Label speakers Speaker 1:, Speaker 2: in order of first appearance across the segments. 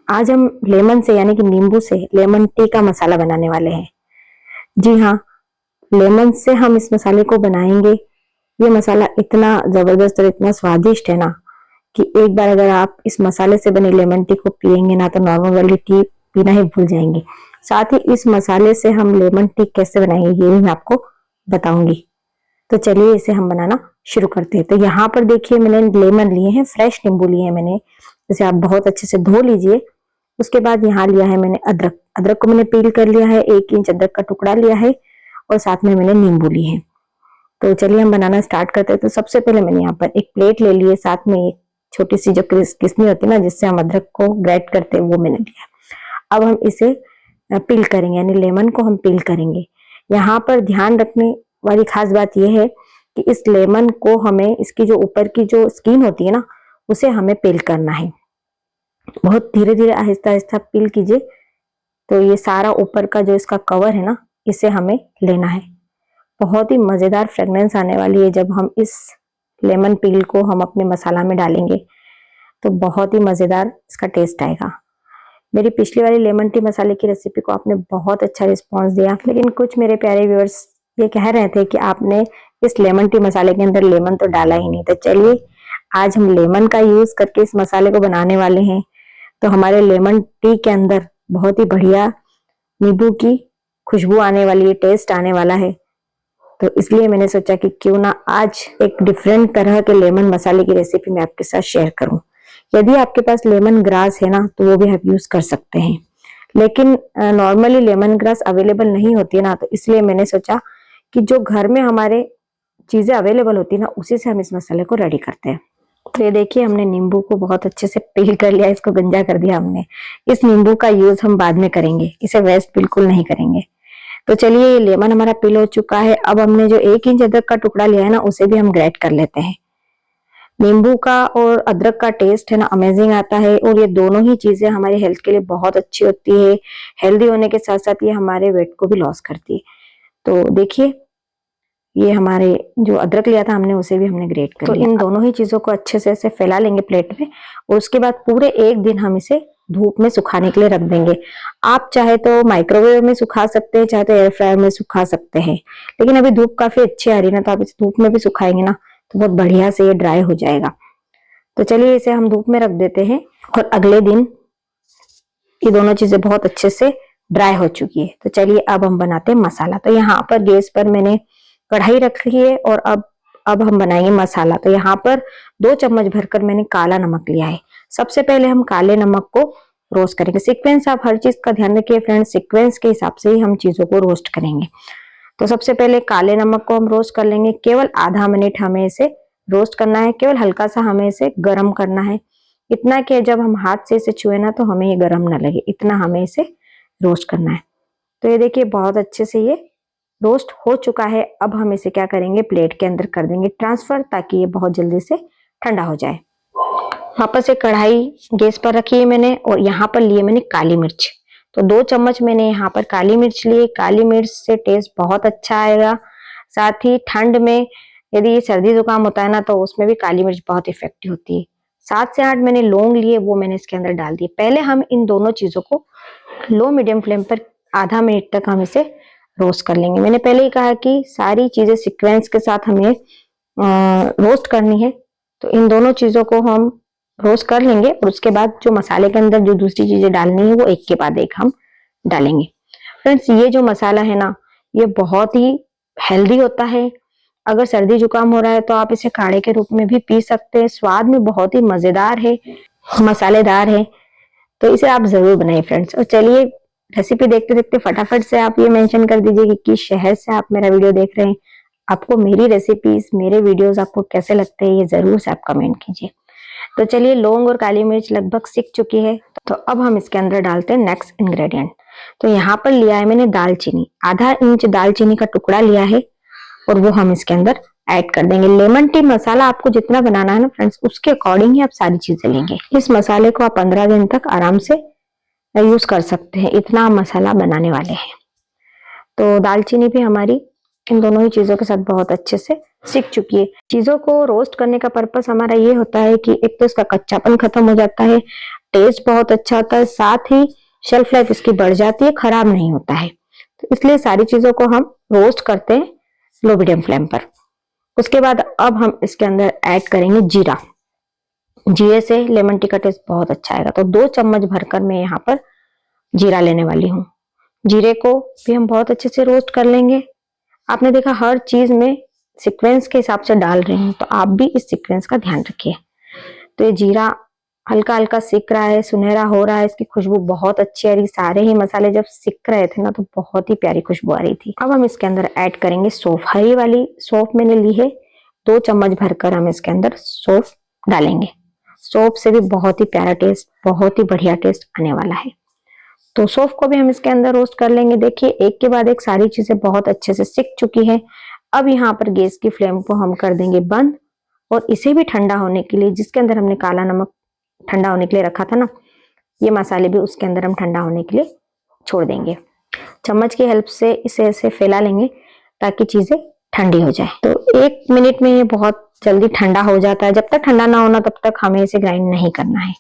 Speaker 1: आज हम लेमन से यानी कि नींबू से लेमन टी का मसाला बनाने वाले हैं। जी हाँ, लेमन से हम इस मसाले को बनाएंगे। ये मसाला इतना जबरदस्त और इतना स्वादिष्ट है ना कि एक बार अगर आप इस मसाले से बनी लेमन टी को पियेंगे ना तो नॉर्मल वाली टी पीना ही भूल जाएंगे। साथ ही इस मसाले से हम लेमन टी कैसे बनाएंगे ये भी मैं आपको बताऊंगी। तो चलिए इसे हम बनाना शुरू करते हैं। तो यहाँ पर देखिए मैंने लेमन लिए हैं, फ्रेश नींबू लिए हैं मैंने। इसे आप बहुत अच्छे से धो लीजिए। उसके बाद यहाँ लिया है मैंने अदरक। अदरक को मैंने पील कर लिया है, 1 इंच अदरक का टुकड़ा लिया है और साथ में मैंने नींबू लिए हैं। तो चलिए हम बनाना स्टार्ट करते हैं। तो सबसे पहले मैंने यहाँ पर एक प्लेट ले ली है, साथ में एक छोटी सी जो किसनी होती है ना जिससे हम अदरक को ग्राइंड करते हैं वो मैंने लिया। अब हम इसे पील करेंगे यानी लेमन को हम पील करेंगे। यहाँ पर ध्यान रखने वाली खास बात यह है कि इस लेमन को हमें इसकी जो ऊपर की जो स्किन होती है ना उसे हमें पील करना है। बहुत धीरे धीरे आहिस्ता आहिस्ता पील कीजिए। तो ये सारा ऊपर का जो इसका कवर है ना इसे हमें लेना है। बहुत ही मजेदार फ्रेग्रेंस आने वाली है जब हम इस लेमन पील को हम अपने मसाला में डालेंगे तो बहुत ही मजेदार इसका टेस्ट आएगा। मेरी पिछली वाली लेमन टी मसाले की रेसिपी को आपने बहुत अच्छा रिस्पांस दिया, लेकिन कुछ मेरे प्यारे व्यूअर्स ये कह रहे थे कि आपने इस लेमन टी मसाले के अंदर लेमन तो डाला ही नहीं। तो चलिए आज हम लेमन का यूज करके इस मसाले को बनाने वाले हैं। तो हमारे लेमन टी के अंदर बहुत ही बढ़िया नींबू की खुशबू आने वाली है, टेस्ट आने वाला है। तो इसलिए मैंने सोचा कि क्यों ना आज एक डिफरेंट तरह के लेमन मसाले की रेसिपी मैं आपके साथ शेयर करूं। यदि आपके पास लेमन ग्रास है ना तो वो भी आप यूज कर सकते हैं, लेकिन नॉर्मली लेमन ग्रास अवेलेबल नहीं होती है ना, तो इसलिए मैंने सोचा कि जो घर में हमारे चीजें अवेलेबल होती है ना उसी से हम इस मसाले को रेडी करते हैं। तो ये देखिए हमने नींबू को बहुत अच्छे से पील कर लिया, इसको गंजा कर दिया हमने। इस नींबू का यूज हम बाद में करेंगे, इसे वेस्ट बिल्कुल नहीं करेंगे। तो चलिए ये लेमन हमारा पील हो चुका है। अब हमने जो 1 इंच अदरक का टुकड़ा लिया है ना उसे भी हम ग्राइंड कर लेते हैं। नींबू का और अदरक का टेस्ट है ना अमेजिंग आता है और ये दोनों ही चीजें हमारे हेल्थ के लिए बहुत अच्छी होती है। हेल्दी होने के साथ साथ ये हमारे वेट को भी लॉस करती है। तो देखिए ये हमारे जो अदरक लिया था हमने उसे भी हमने ग्रेट कर लिया। इन दोनों ही चीजों को अच्छे से ऐसे फैला लेंगे प्लेट में और उसके बाद पूरे 1 दिन हम इसे धूप में सुखाने के लिए रख देंगे। आप चाहे तो माइक्रोवेव में सुखा सकते हैं, चाहे तो एयर फ्रायर में सुखा सकते हैं, लेकिन अभी धूप काफी अच्छी आ रही है ना तो आप इसे धूप में भी सुखाएंगे ना तो बहुत बढ़िया से ये ड्राई हो जाएगा। तो चलिए इसे हम धूप में रख देते हैं और अगले दिन ये दोनों चीजें बहुत अच्छे से ड्राई हो चुकी है। तो चलिए अब हम बनाते हैं मसाला। तो यहाँ पर गैस पर मैंने कढ़ाई रख ली है और अब हम बनाएंगे मसाला। तो यहाँ पर 2 चम्मच भरकर मैंने काला नमक लिया है। सबसे पहले हम काले नमक को रोस्ट करेंगे। सीक्वेंस आप हर चीज का ध्यान रखिए फ्रेंड्स, सीक्वेंस के हिसाब से ही हम चीजों को रोस्ट करेंगे। तो सबसे पहले काले नमक को हम रोस्ट कर लेंगे। केवल आधा मिनट हमें इसे रोस्ट करना है, केवल हल्का सा हमें इसे गर्म करना है। इतना कि जब हम हाथ से इसे छुए ना तो हमें ये गर्म ना लगे, इतना हमें इसे रोस्ट करना है। तो ये देखिए बहुत अच्छे से ये रोस्ट हो चुका है। अब हम इसे क्या करेंगे, प्लेट के अंदर कर देंगे ट्रांसफर ताकि ये बहुत जल्दी से ठंडा हो जाए। वापस से कढ़ाई गैस पर रखी है मैंने और यहाँ पर लिए मैंने काली मिर्च। तो 2 चम्मच मैंने यहाँ पर काली मिर्च लिए। काली मिर्च से टेस्ट बहुत अच्छा आएगा। साथ ही ठंड में यदि सर्दी जुकाम होता है ना तो उसमें भी काली मिर्च बहुत इफेक्टिव होती है। 7 से 8 मैंने लौंग लिए, वो मैंने इसके अंदर डाल दिए। पहले हम इन दोनों चीजों को लो मीडियम फ्लेम पर आधा मिनट तक हम इसे रोस्ट कर लेंगे। मैंने पहले ही कहा कि सारी चीजें सीक्वेंस के साथ हमें रोस्ट करनी है। तो इन दोनों चीजों को हम रोस्ट कर लेंगे और उसके बाद जो मसाले के अंदर जो दूसरी चीजें डालनी है वो एक के बाद एक हम डालेंगे। फ्रेंड्स ये जो मसाला है ना ये बहुत ही हेल्दी होता है। अगर सर्दी जुकाम हो रहा है तो आप इसे काढ़े के रूप में भी पी सकते हैं। स्वाद में बहुत ही मजेदार है, मसालेदार है। तो इसे आप जरूर बनाइए फ्रेंड्स। और चलिए रेसिपी देखते देखते फटाफट से आप ये मेंशन कर दीजिए कि किस शहर से आप मेरा वीडियो देख रहे हैं। आपको मेरी रेसिपीज, मेरे वीडियोस आपको कैसे लगते हैं ये जरूर से आप कमेंट कीजिए। तो चलिए लौंग और काली मिर्च लगभग सिक चुकी है। तो अब हम इसके अंदर डालते हैं नेक्स्ट इंग्रेडिएंट। तो यहाँ पर लिया है मैंने दालचीनी। आधा इंच दालचीनी का टुकड़ा लिया है और वो हम इसके अंदर ऐड कर देंगे। लेमन टी मसाला आपको जितना बनाना है ना फ्रेंड्स उसके अकॉर्डिंग ही आप सारी चीजें लेंगे। इस मसाले को आप 15 दिन तक आराम से यूज कर सकते हैं, इतना मसाला बनाने वाले हैं। तो दालचीनी भी हमारी इन दोनों ही चीजों के साथ बहुत अच्छे से सिक चुकी है। चीजों को रोस्ट करने का पर्पस हमारा ये होता है कि एक तो इसका कच्चापन खत्म हो जाता है, टेस्ट बहुत अच्छा होता है, साथ ही शेल्फ लाइफ इसकी बढ़ जाती है, खराब नहीं होता है। तो इसलिए सारी चीजों को हम रोस्ट करते हैं लो मीडियम फ्लेम पर। उसके बाद अब हम इसके अंदर ऐड करेंगे जीरा। जीरे से लेमन टी का टेस्ट बहुत अच्छा आएगा। तो 2 चम्मच भरकर मैं यहाँ पर जीरा लेने वाली हूँ। जीरे को भी हम बहुत अच्छे से रोस्ट कर लेंगे। आपने देखा हर चीज में सीक्वेंस के हिसाब से डाल रही हूँ, तो आप भी इस सीक्वेंस का ध्यान रखिए। तो ये जीरा हल्का हल्का सिक रहा है, सुनहरा हो रहा है, इसकी खुशबू बहुत अच्छी आ रही। सारे ही मसाले जब सिक रहे थे ना तो बहुत ही प्यारी खुशबू आ रही थी। अब हम इसके अंदर ऐड करेंगे सौंफ। हरी वाली सौंफ मैंने ली है, 2 चम्मच भरकर हम इसके अंदर सौंफ डालेंगे। सौंफ से भी बहुत ही प्यारा टेस्ट, बहुत ही बढ़िया टेस्ट आने वाला है। तो सौंफ को भी हम इसके अंदर रोस्ट कर लेंगे। देखिए एक के बाद एक सारी चीजें बहुत अच्छे से सिक चुकी है। अब यहाँ पर गैस की फ्लेम को हम कर देंगे बंद और इसे भी ठंडा होने के लिए, जिसके अंदर हमने काला नमक ठंडा होने के लिए रखा था ना, ये मसाले भी उसके अंदर हम ठंडा होने के लिए छोड़ देंगे। चम्मच की हेल्प से इसे ऐसे फैला लेंगे ताकि चीजें ठंडी हो जाए। तो 1 मिनट में ये बहुत जल्दी ठंडा हो जाता है। जब तक ठंडा ना होना तब तक हमें इसे ग्राइंड नहीं करना है।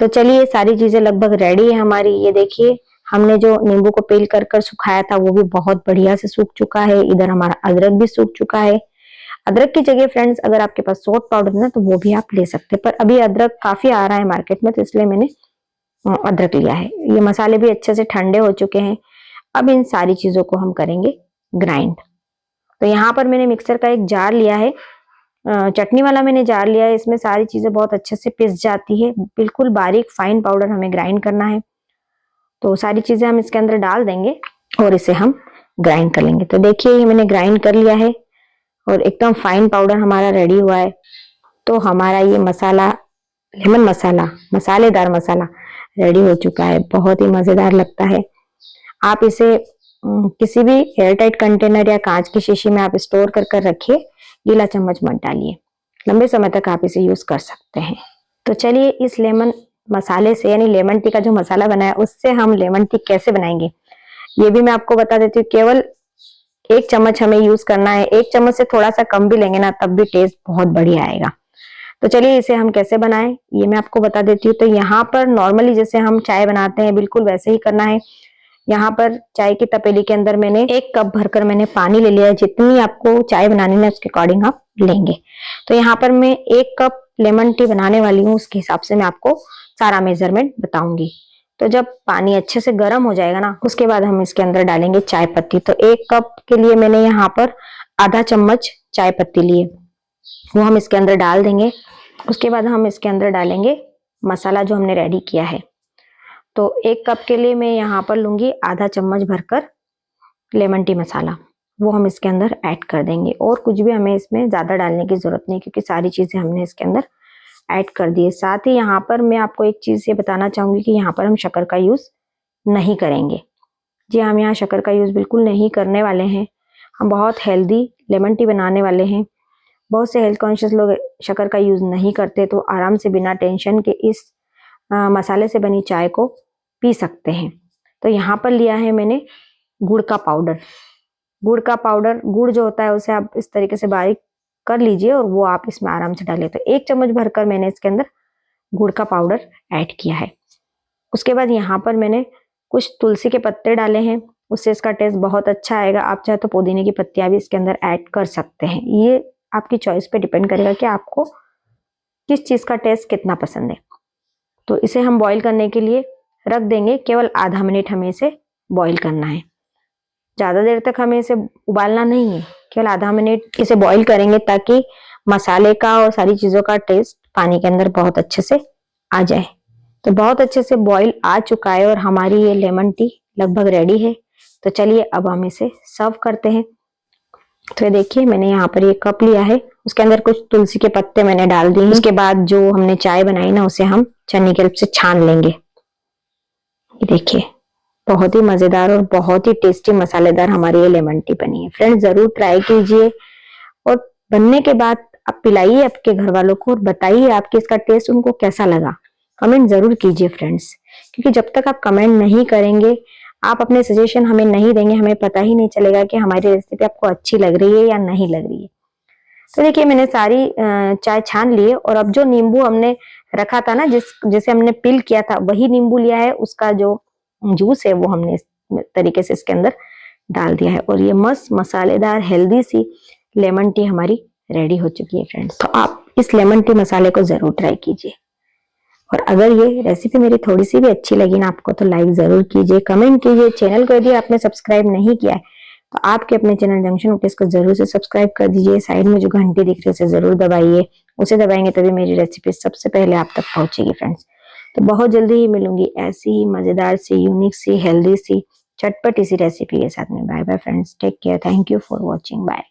Speaker 1: तो चलिए सारी चीजें लगभग रेडी है हमारी। ये देखिए हमने जो नींबू को पील कर कर सुखाया था वो भी बहुत बढ़िया से सूख चुका है। इधर हमारा अदरक भी सूख चुका है। अदरक की जगह फ्रेंड्स अगर आपके पास सोट पाउडर है ना तो वो भी आप ले सकते हैं, पर अभी अदरक काफी आ रहा है मार्केट में तो इसलिए मैंने अदरक लिया है। ये मसाले भी अच्छे से ठंडे हो चुके हैं। अब इन सारी चीजों को हम करेंगे ग्राइंड। तो यहाँ पर मैंने मिक्सर का एक जार लिया है, चटनी वाला मैंने जार लिया है। इसमें सारी चीजें बहुत अच्छे से पिस जाती है, बिल्कुल बारीक फाइन पाउडर हमें ग्राइंड करना है। तो सारी चीजें हम इसके अंदर डाल देंगे और इसे हम ग्राइंड कर लेंगे। तो देखिए ये मैंने ग्राइंड कर लिया है और एकदम फाइन पाउडर हमारा रेडी हुआ है। तो हमारा ये मसाला, लेमन मसाला, मसालेदार मसाला रेडी हो चुका है। बहुत ही मजेदार लगता है। आप इसे किसी भी एयरटाइट कंटेनर या कांच की शीशी में आप स्टोर कर कर रखिए, गीला चम्मच मत डालिए, लंबे समय तक आप इसे यूज कर सकते हैं। तो चलिए इस लेमन मसाले से यानी लेमन टी का जो मसाला बनाया उससे हम लेमन टी कैसे बनाएंगे ये भी मैं आपको बता देती हूँ। केवल 1 चम्मच हमें यूज करना है। 1 चम्मच से थोड़ा सा कम भी लेंगे ना तब भी टेस्ट बहुत बढ़िया आएगा। तो चलिए इसे हम कैसे बनाएं ये मैं आपको बता देती हूँ। तो यहाँ पर नॉर्मली जैसे हम चाय बनाते हैं बिल्कुल वैसे ही करना है। यहाँ पर चाय की तपेली के अंदर मैंने 1 कप भरकर मैंने पानी ले लिया है। जितनी आपको चाय बनानी है उसके अकॉर्डिंग आप लेंगे। तो यहाँ पर मैं 1 कप लेमन टी बनाने वाली हूँ, उसके हिसाब से मैं आपको सारा मेजरमेंट बताऊंगी। तो जब पानी अच्छे से गर्म हो जाएगा ना उसके बाद हम इसके अंदर डालेंगे चाय पत्ती। तो 1 कप के लिए मैंने यहाँ पर आधा चम्मच चाय पत्ती लिए, वो हम इसके अंदर डाल देंगे। उसके बाद हम इसके अंदर डालेंगे मसाला जो हमने रेडी किया है। तो 1 कप के लिए मैं यहाँ पर लूंगी आधा चम्मच भरकर लेमन टी मसाला, वो हम इसके अंदर ऐड कर देंगे। और कुछ भी हमें इसमें ज्यादा डालने की जरूरत नहीं क्योंकि सारी चीजें हमने इसके अंदर ऐड कर दिए। साथ ही यहाँ पर मैं आपको एक चीज ये बताना चाहूंगी कि यहाँ पर हम शक्कर का यूज नहीं करेंगे। जी हम यहाँ शक्कर का यूज बिल्कुल नहीं करने वाले हैं। हम बहुत हेल्दी लेमन टी बनाने वाले हैं। बहुत से हेल्थ कॉन्शियस लोग शक्कर का यूज नहीं करते, तो आराम से बिना टेंशन के इस मसाले से बनी चाय को पी सकते हैं। तो यहाँ पर लिया है मैंने गुड़ का पाउडर। गुड़ का पाउडर, गुड़ जो होता है उसे आप इस तरीके से बारीक कर लीजिए और वो आप इसमें आराम से डालिए। तो 1 चम्मच भरकर मैंने इसके अंदर गुड़ का पाउडर ऐड किया है। उसके बाद यहाँ पर मैंने कुछ तुलसी के पत्ते डाले हैं, उससे इसका टेस्ट बहुत अच्छा आएगा। आप चाहे तो पुदीने की पत्तियां भी इसके अंदर ऐड कर सकते हैं। ये आपकी चॉइस पे डिपेंड करेगा कि आपको किस चीज का टेस्ट कितना पसंद है। तो इसे हम बॉईल करने के लिए रख देंगे। केवल आधा मिनट हमें इसे बॉईल करना है, ज्यादा देर तक हमें इसे उबालना नहीं है। केवल आधा मिनट इसे बॉईल करेंगे ताकि मसाले का और सारी चीजों का टेस्ट पानी के अंदर बहुत अच्छे से आ जाए। तो बहुत अच्छे से बॉईल आ चुका है और हमारी ये लेमन टी लगभग रेडी है। तो चलिए अब हम इसे सर्व करते हैं। तो ये देखिए मैंने यहाँ पर ये कप लिया है, उसके अंदर कुछ तुलसी के पत्ते मैंने डाल दिए। उसके बाद जो हमने चाय बनाई ना उसे हम छन्नी की हेल्प से छान लेंगे। ये देखिए बहुत ही मजेदार और बहुत ही टेस्टी मसालेदार हमारी ये लेमन टी बनी है। फ्रेंड्स जरूर ट्राई कीजिए और बनने के बाद आप पिलाइए आपके घर वालों को और बताइए आपके इसका टेस्ट उनको कैसा लगा। कमेंट जरूर कीजिए फ्रेंड्स, क्योंकि जब तक आप कमेंट नहीं करेंगे, आप अपने सजेशन हमें नहीं देंगे, हमें पता ही नहीं चलेगा कि हमारी रेसिपी आपको अच्छी लग रही है या नहीं लग रही है। तो देखिए मैंने सारी चाय छान ली है और अब जो नींबू हमने रखा था ना, जिसे हमने पिल किया था, वही नींबू लिया है, उसका जो जूस है वो हमने इस तरीके से इसके अंदर डाल दिया है और ये मस्त मसालेदार हेल्दी सी लेमन टी हमारी रेडी हो चुकी है फ्रेंड्स। तो आप इस लेमन टी मसाले को जरूर ट्राई कीजिए और अगर ये रेसिपी मेरी थोड़ी सी भी अच्छी लगी ना आपको तो लाइक जरूर कीजिए, कमेंट कीजिए। चैनल को यदि आपने सब्सक्राइब नहीं किया है तो आपके अपने चैनल जंक्शन नोटिस को जरूर से सब्सक्राइब कर दीजिए। साइड में जो घंटी दिख रही है उसे जरूर दबाइए, उसे दबाएंगे तभी मेरी रेसिपी सबसे पहले आप तक पहुंचेगी फ्रेंड्स। तो बहुत जल्दी ही मिलूंगी ऐसी ही मजेदार सी, यूनिक सी, हेल्दी सी, चटपटी सी रेसिपी के साथ में। Bye bye friends, take care, thank you for watching, bye.